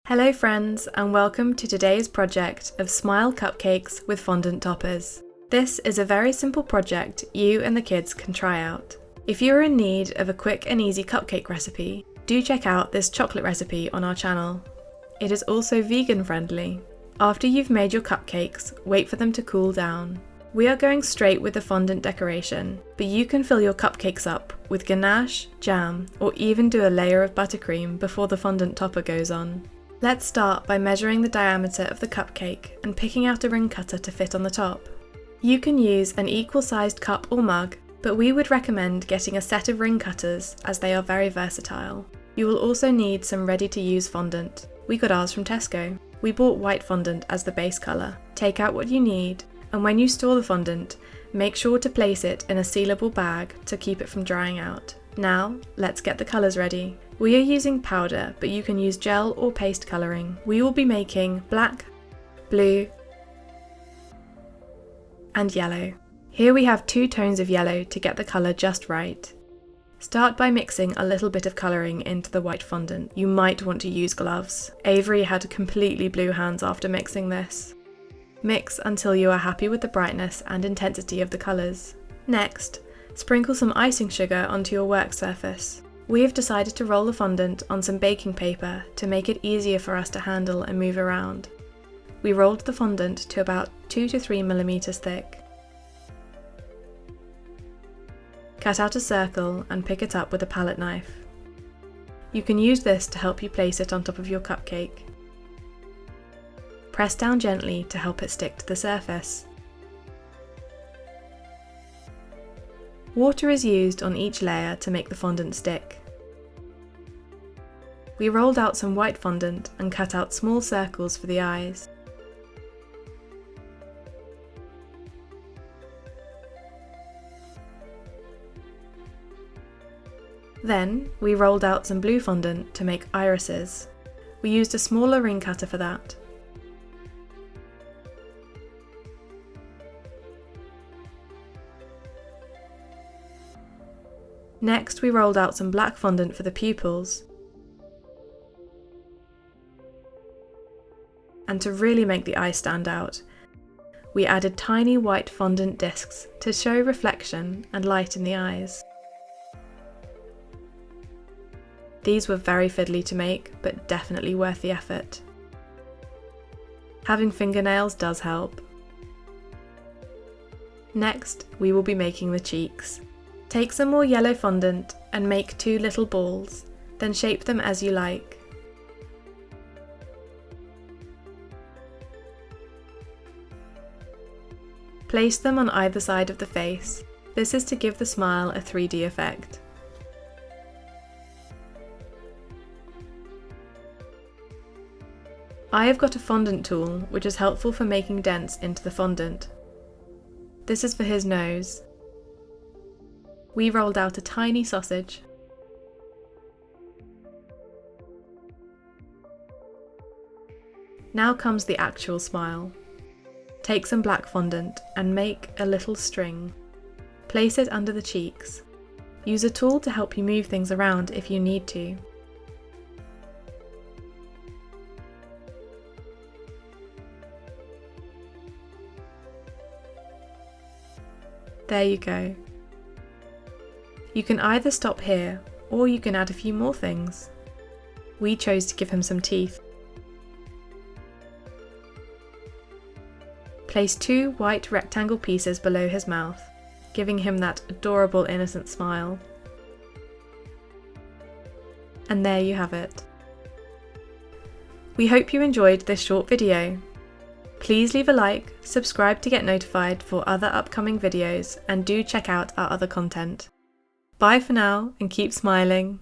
Hello friends, and welcome to today's project of Smile Cupcakes with Fondant Toppers. This is a very simple project you and the kids can try out. If you are in need of a quick and easy cupcake recipe, do check out this chocolate recipe on our channel. It is also vegan friendly. After you've made your cupcakes, wait for them to cool down. We are going straight with the fondant decoration, but you can fill your cupcakes up with ganache, jam, or even do a layer of buttercream before the fondant topper goes on. Let's start by measuring the diameter of the cupcake and picking out a ring cutter to fit on the top. You can use an equal-sized cup or mug, but we would recommend getting a set of ring cutters as they are very versatile. You will also need some ready-to-use fondant. We got ours from Tesco. We bought white fondant as the base colour. Take out what you need, and when you store the fondant, make sure to place it in a sealable bag to keep it from drying out. Now, let's get the colours ready. We are using powder, but you can use gel or paste colouring. We will be making black, blue, and yellow. Here we have 2 tones of yellow to get the colour just right. Start by mixing a little bit of colouring into the white fondant. You might want to use gloves. Avery had completely blue hands after mixing this. Mix until you are happy with the brightness and intensity of the colours. Next, sprinkle some icing sugar onto your work surface. We have decided to roll the fondant on some baking paper to make it easier for us to handle and move around. We rolled the fondant to about 2 to 3 millimeters thick. Cut out a circle and pick it up with a palette knife. You can use this to help you place it on top of your cupcake. Press down gently to help it stick to the surface. Water is used on each layer to make the fondant stick. We rolled out some white fondant and cut out small circles for the eyes. Then, we rolled out some blue fondant to make irises. We used a smaller ring cutter for that. Next, we rolled out some black fondant for the pupils. And to really make the eye stand out, we added tiny white fondant discs to show reflection and light in the eyes. These were very fiddly to make, but definitely worth the effort. Having fingernails does help. Next, we will be making the cheeks. Take some more yellow fondant and make 2 little balls, then shape them as you like. Place them on either side of the face. This is to give the smile a 3D effect. I have got a fondant tool which is helpful for making dents into the fondant. This is for his nose. We rolled out a tiny sausage. Now comes the actual smile. Take some black fondant and make a little string. Place it under the cheeks. Use a tool to help you move things around if you need to. There you go. You can either stop here, or you can add a few more things. We chose to give him some teeth. Place 2 white rectangle pieces below his mouth, giving him that adorable innocent smile. And there you have it. We hope you enjoyed this short video. Please leave a like, subscribe to get notified for other upcoming videos, and do check out our other content. Bye for now, and keep smiling.